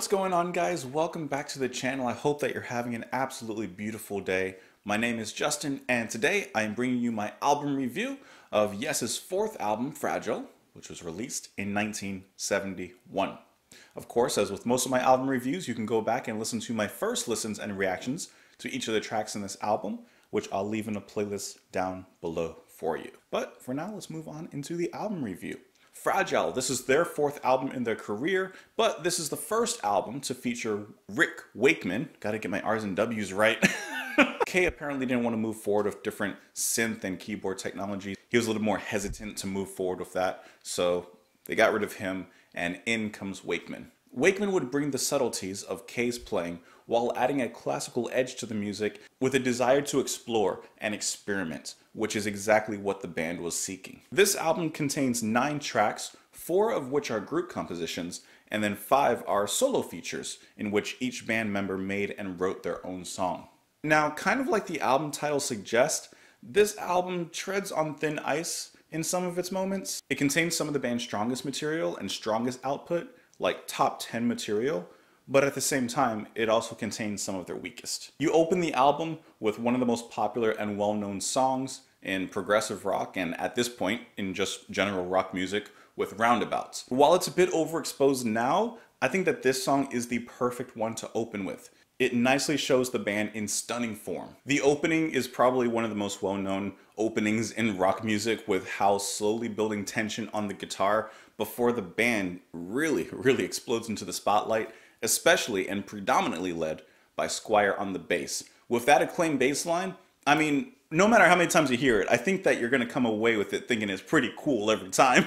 What's going on, guys? Welcome back to the channel. I hope that you're having an absolutely beautiful day. My name is Justin, and today I am bringing you my album review of Yes's fourth album, Fragile, which was released in 1971. Of course, as with most of my album reviews, you can go back and listen to my first listens and reactions to each of the tracks in this album, which I'll leave in a playlist down below for you. But for now, let's move on into the album review. Fragile, this is their fourth album in their career, but this is the first album to feature Rick Wakeman. Gotta get my R's and W's right. Kay apparently didn't want to move forward with different synth and keyboard technologies. He was a little more hesitant to move forward with that, so they got rid of him, and in comes Wakeman. Wakeman would bring the subtleties of Kay's playing while adding a classical edge to the music with a desire to explore and experiment, which is exactly what the band was seeking. This album contains 9 tracks, 4 of which are group compositions, and then 5 are solo features, in which each band member made and wrote their own song. Now, kind of like the album title suggests, this album treads on thin ice in some of its moments. It contains some of the band's strongest material and strongest output, like top 10 material, but at the same time, it also contains some of their weakest. You open the album with one of the most popular and well-known songs in progressive rock, and at this point, in just general rock music, with Roundabouts. While it's a bit overexposed now, I think that this song is the perfect one to open with. It nicely shows the band in stunning form. The opening is probably one of the most well-known openings in rock music, with Hal slowly building tension on the guitar before the band really explodes into the spotlight, especially and predominantly led by Squire on the bass. With that acclaimed bass line, I mean, no matter how many times you hear it, I think that you're gonna come away with it thinking it's pretty cool every time.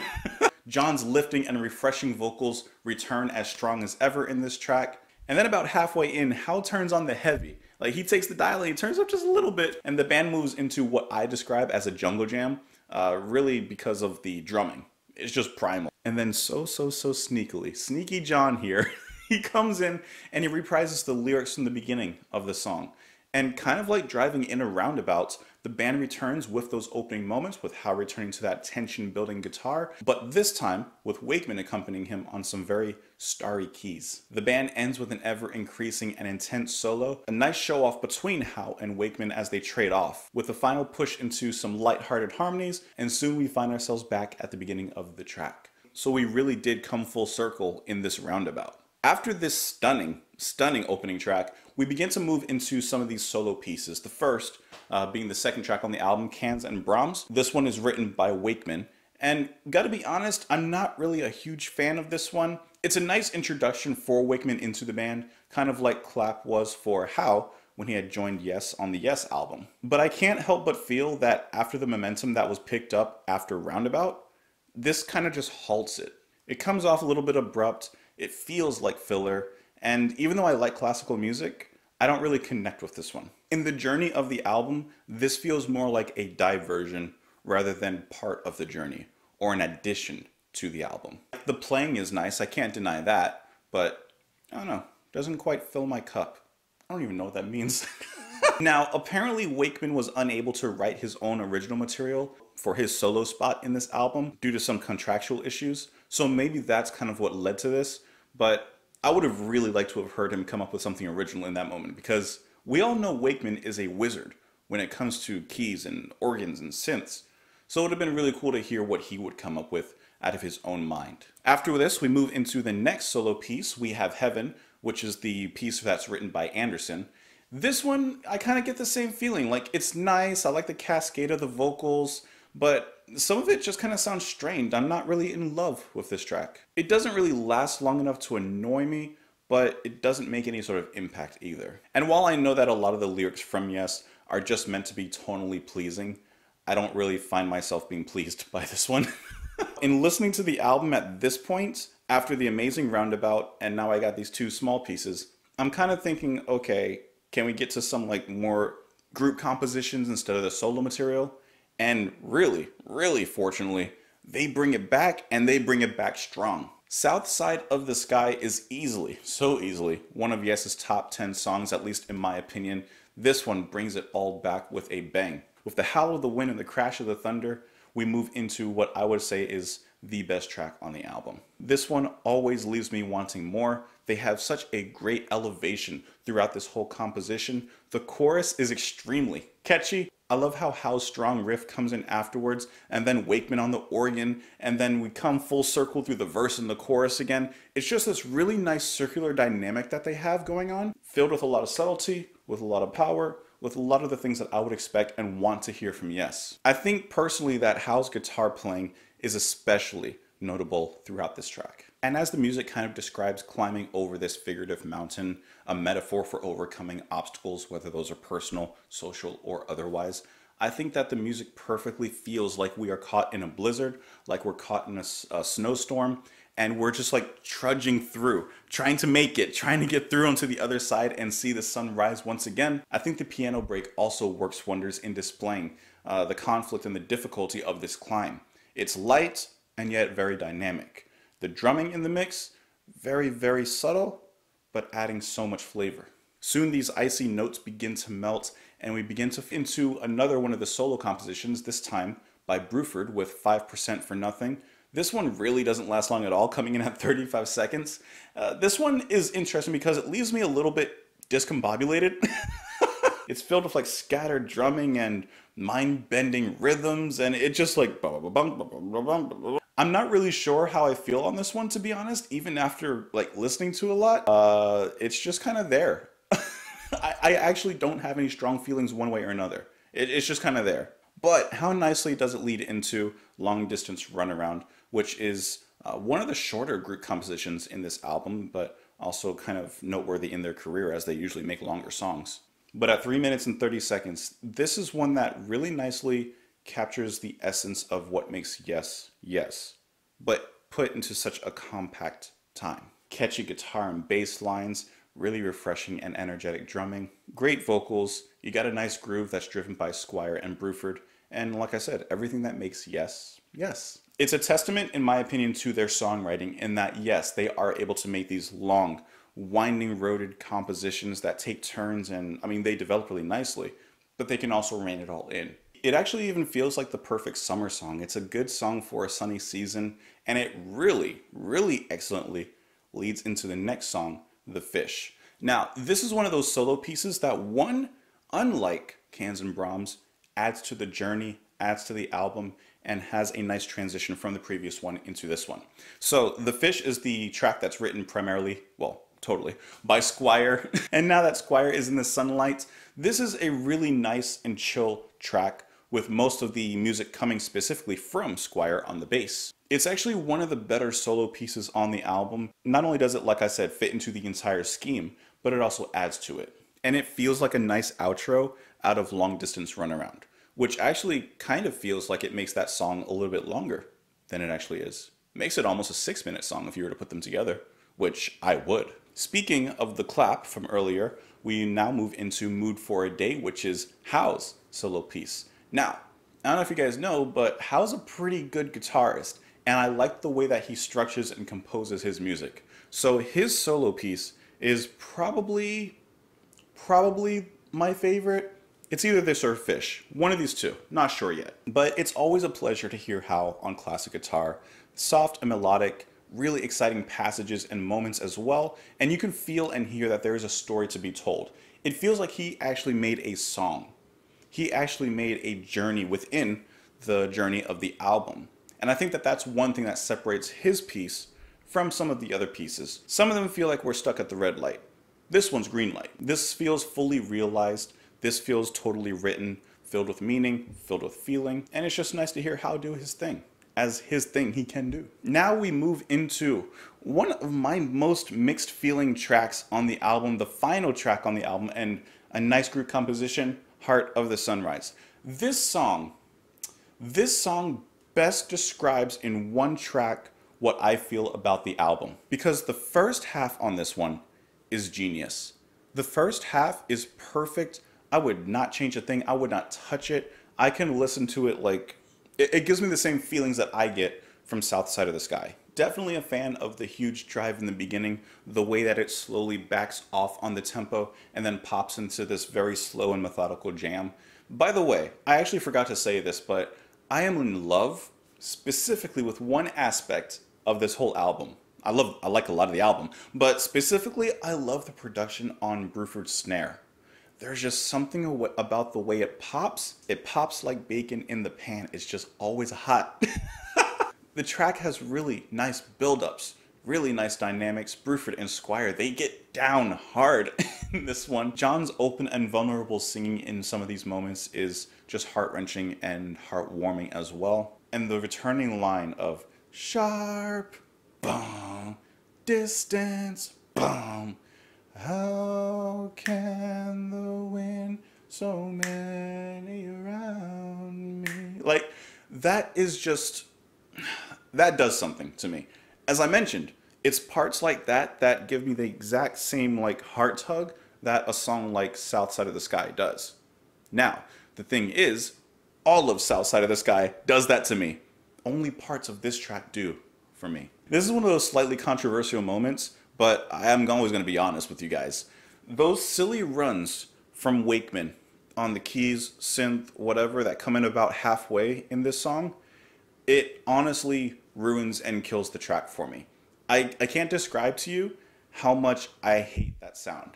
John's lifting and refreshing vocals return as strong as ever in this track. And then about halfway in, Hal turns on the heavy. Like, he takes the dial and he turns up just a little bit, and the band moves into what I describe as a jungle jam, really because of the drumming. It's just primal. And then so sneakily, Sneaky John here, he comes in and he reprises the lyrics from the beginning of the song. And kind of like driving in a roundabout, the band returns with those opening moments, with Hal returning to that tension-building guitar, but this time with Wakeman accompanying him on some very starry keys. The band ends with an ever-increasing and intense solo, a nice show-off between Hal and Wakeman as they trade off, with a final push into some light-hearted harmonies, and soon we find ourselves back at the beginning of the track. So we really did come full circle in this roundabout. After this stunning opening track, we begin to move into some of these solo pieces. The first being the second track on the album, Cans and Brahms. This one is written by Wakeman, and gotta be honest, I'm not really a huge fan of this one. It's a nice introduction for Wakeman into the band, kind of like Clap was for Hal when he had joined Yes on the Yes album. But I can't help but feel that after the momentum that was picked up after Roundabout, this kind of just halts it. It comes off a little bit abrupt, it feels like filler, and even though I like classical music, I don't really connect with this one. In the journey of the album, this feels more like a diversion rather than part of the journey, or an addition to the album. The playing is nice, I can't deny that, but I don't know, doesn't quite fill my cup. I don't even know what that means. Now, apparently Wakeman was unable to write his own original material for his solo spot in this album due to some contractual issues, so maybe that's kind of what led to this, but I would have really liked to have heard him come up with something original in that moment, because we all know Wakeman is a wizard when it comes to keys and organs and synths, so it would have been really cool to hear what he would come up with out of his own mind. After this, we move into the next solo piece. We have Heaven, which is the piece that's written by Anderson. This one, I kind of get the same feeling. Like, it's nice, I like the cascade of the vocals, but some of it just kind of sounds strained. I'm not really in love with this track. It doesn't really last long enough to annoy me, but it doesn't make any sort of impact either. And while I know that a lot of the lyrics from Yes are just meant to be tonally pleasing, I don't really find myself being pleased by this one. In listening to the album at this point, after the amazing Roundabout, and now I got these 2 small pieces, I'm kind of thinking, okay, can we get to some like more group compositions instead of the solo material? And really fortunately, they bring it back, and they bring it back strong. South Side of the Sky is so easily, one of Yes's top 10 songs, at least in my opinion. This one brings it all back with a bang. With the howl of the wind and the crash of the thunder, we move into what I would say is the best track on the album. This one always leaves me wanting more. They have such a great elevation throughout this whole composition. The chorus is extremely catchy. I love how Howe's strong riff comes in afterwards, and then Wakeman on the organ, and then we come full circle through the verse and the chorus again. It's just this really nice circular dynamic that they have going on, filled with a lot of subtlety, with a lot of power, with a lot of the things that I would expect and want to hear from Yes. I think personally that Howe's guitar playing is especially notable throughout this track. And as the music kind of describes climbing over this figurative mountain, a metaphor for overcoming obstacles, whether those are personal, social, or otherwise, I think that the music perfectly feels like we are caught in a blizzard, like we're caught in a snowstorm, and we're just like trudging through, trying to make it, trying to get through onto the other side and see the sun rise once again. I think the piano break also works wonders in displaying the conflict and the difficulty of this climb. It's light and yet very dynamic. The drumming in the mix, very, very subtle, but adding so much flavor. Soon these icy notes begin to melt and we begin to into another one of the solo compositions, this time by Bruford with 5% for Nothing. This one really doesn't last long at all, coming in at 35 seconds. This one is interesting because it leaves me a little bit discombobulated. It's filled with like scattered drumming and mind-bending rhythms, and it just like I'm not really sure how I feel on this one, to be honest, even after like listening to a lot. It's just kind of there. I actually don't have any strong feelings one way or another. It's just kind of there. But how nicely does it lead into Long Distance Runaround, which is one of the shorter group compositions in this album, but also kind of noteworthy in their career as they usually make longer songs. But at 3 minutes and 30 seconds, this is one that really nicely captures the essence of what makes Yes, Yes, but put into such a compact time. Catchy guitar and bass lines, really refreshing and energetic drumming, great vocals, you got a nice groove that's driven by Squire and Bruford, and like I said, everything that makes Yes, Yes. It's a testament, in my opinion, to their songwriting in that, yes, they are able to make these long, winding roaded compositions that take turns, and I mean they develop really nicely, but they can also rein it all in. It actually even feels like the perfect summer song. It's a good song for a sunny season, and it really, really excellently leads into the next song, The Fish. Now, this is one of those solo pieces that one, unlike Cans and Brahms, adds to the journey, adds to the album, and has a nice transition from the previous one into this one. So, The Fish is the track that's written primarily, well, totally, by Squire. And now that Squire is in the sunlight, this is a really nice and chill track with most of the music coming specifically from Squire on the bass. It's actually one of the better solo pieces on the album. Not only does it, like I said, fit into the entire scheme, but it also adds to it. And it feels like a nice outro out of Long Distance Runaround, which actually kind of feels like it makes that song a little bit longer than it actually is. Makes it almost a 6-minute song if you were to put them together, which I would. Speaking of the clap from earlier, we now move into Mood for a Day, which is Howe's solo piece. Now, I don't know if you guys know, but Howe's a pretty good guitarist, and I like the way that he structures and composes his music. So his solo piece is probably my favorite. It's either this or Fish, one of these two, not sure yet. But it's always a pleasure to hear Howe on classic guitar. Soft and melodic, really exciting passages and moments as well, and you can feel and hear that there is a story to be told. It feels like he actually made a song. He actually made a journey within the journey of the album. And I think that that's one thing that separates his piece from some of the other pieces. Some of them feel like we're stuck at the red light. This one's green light. This feels fully realized. This feels totally written, filled with meaning, filled with feeling, and it's just nice to hear Howe do his thing, as his thing he can do. Now we move into one of my most mixed feeling tracks on the album, the final track on the album, and a nice group composition, Heart of the Sunrise. This song best describes in one track what I feel about the album, because the first half on this one is genius. The first half is perfect. I would not change a thing. I would not touch it. I can listen to it like, it gives me the same feelings that I get from South Side of the Sky. Definitely a fan of the huge drive in the beginning, the way that it slowly backs off on the tempo and then pops into this very slow and methodical jam. By the way, I actually forgot to say this, but I am in love specifically with one aspect of this whole album. I like a lot of the album, but specifically I love the production on Bruford's snare. There's just something about the way it pops. It pops like bacon in the pan. It's just always hot. The track has really nice build-ups, really nice dynamics. Bruford and Squire, they get down hard in this one. John's open and vulnerable singing in some of these moments is just heart-wrenching and heartwarming as well. And the returning line of sharp, boom, distance, boom. How can the wind so many around me? Like, that is just, that does something to me. As I mentioned, it's parts like that that give me the exact same like heart tug that a song like South Side of the Sky does. Now, the thing is, all of South Side of the Sky does that to me. Only parts of this track do for me. This is one of those slightly controversial moments, but I am always going to be honest with you guys. Those silly runs from Wakeman on the keys, synth, whatever, that come in about halfway in this song, it honestly ruins and kills the track for me. I can't describe to you how much I hate that sound.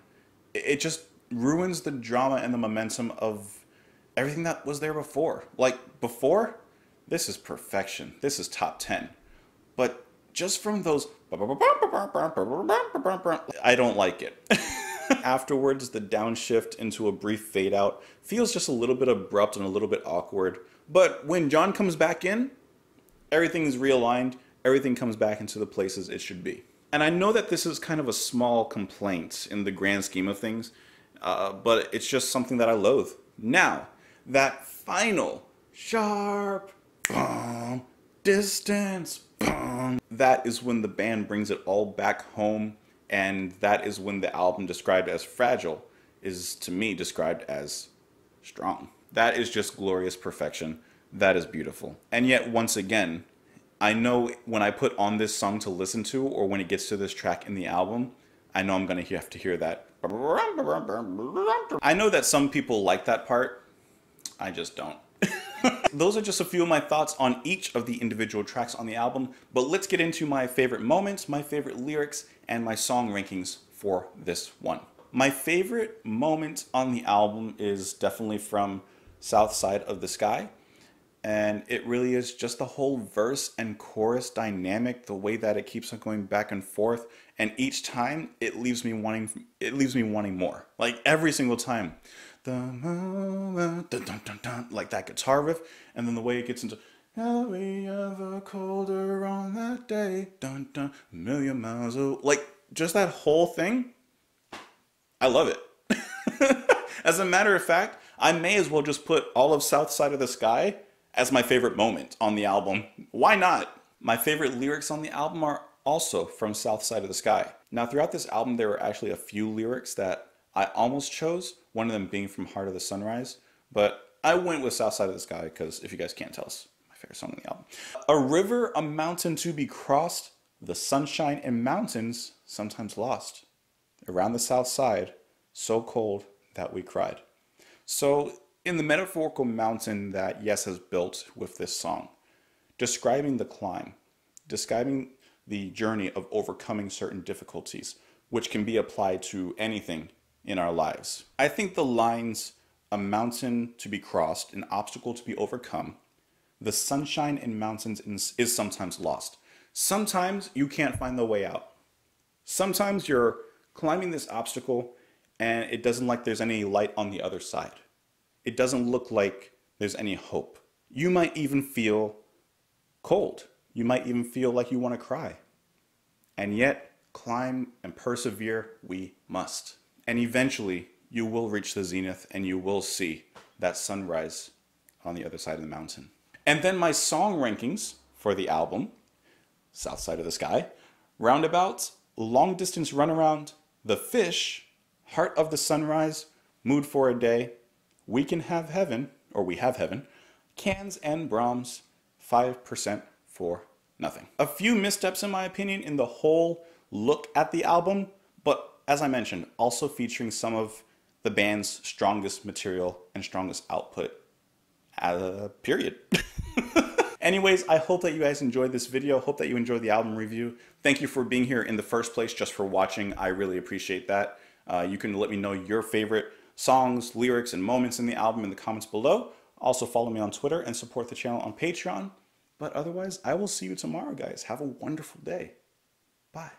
It just ruins the drama and the momentum of everything that was there before. Like, before, this is perfection. This is top 10. But just from those, I don't like it. Afterwards, the downshift into a brief fade out feels just a little bit abrupt and a little bit awkward. But when John comes back in, everything is realigned. Everything comes back into the places it should be. And I know that this is kind of a small complaint in the grand scheme of things, but it's just something that I loathe. Now, that final sharp, boom, distance, boom, that is when the band brings it all back home, and that is when the album described as fragile is, to me, described as strong. That is just glorious perfection. That is beautiful. And yet, once again, I know when I put on this song to listen to, or when it gets to this track in the album, I know I'm going to have to hear that. I know that some people like that part. I just don't. Those are just a few of my thoughts on each of the individual tracks on the album, but let's get into my favorite moments, my favorite lyrics, and my song rankings for this one. My favorite moment on the album is definitely from South Side of the Sky. And it really is just the whole verse and chorus dynamic, the way that it keeps on going back and forth, and each time it leaves me wanting more. Like every single time. Like that guitar riff, and then the way it gets into "Are we ever colder on that day? Dun dun, a million miles away." Like just that whole thing. I love it. As a matter of fact, I may as well just put all of South Side of the Sky as my favorite moment on the album. Why not? My favorite lyrics on the album are also from South Side of the Sky. Now, throughout this album, there were actually a few lyrics that I almost chose, one of them being from Heart of the Sunrise, but I went with South Side of the Sky because, if you guys can't tell, it's my favorite song on the album. A river, a mountain to be crossed, the sunshine and mountains sometimes lost. Around the south side, so cold that we cried. So, in the metaphorical mountain that Yes has built with this song, describing the climb, describing the journey of overcoming certain difficulties, which can be applied to anything in our lives. I think the lines, a mountain to be crossed, an obstacle to be overcome, the sunshine in mountains is sometimes lost. Sometimes you can't find the way out. Sometimes you're climbing this obstacle and it doesn't look like there's any light on the other side. It doesn't look like there's any hope. You might even feel cold. You might even feel like you want to cry. And yet, climb and persevere we must. And eventually, you will reach the zenith and you will see that sunrise on the other side of the mountain. And then my song rankings for the album, South Side of the Sky, Roundabouts, Long Distance Runaround, The Fish, Heart of the Sunrise, Mood for a Day, We Can Have Heaven, or We Have Heaven, Cans and Brahms, 5% for nothing. A few missteps in my opinion in the whole look at the album, but as I mentioned, also featuring some of the band's strongest material and strongest output, period. Anyways, I hope that you guys enjoyed this video. Hope that you enjoyed the album review. Thank you for being here in the first place, just for watching. I really appreciate that. You can let me know your favorite songs, lyrics, and moments in the album in the comments below. Also follow me on Twitter and support the channel on Patreon. But otherwise, I will see you tomorrow, guys. Have a wonderful day. Bye.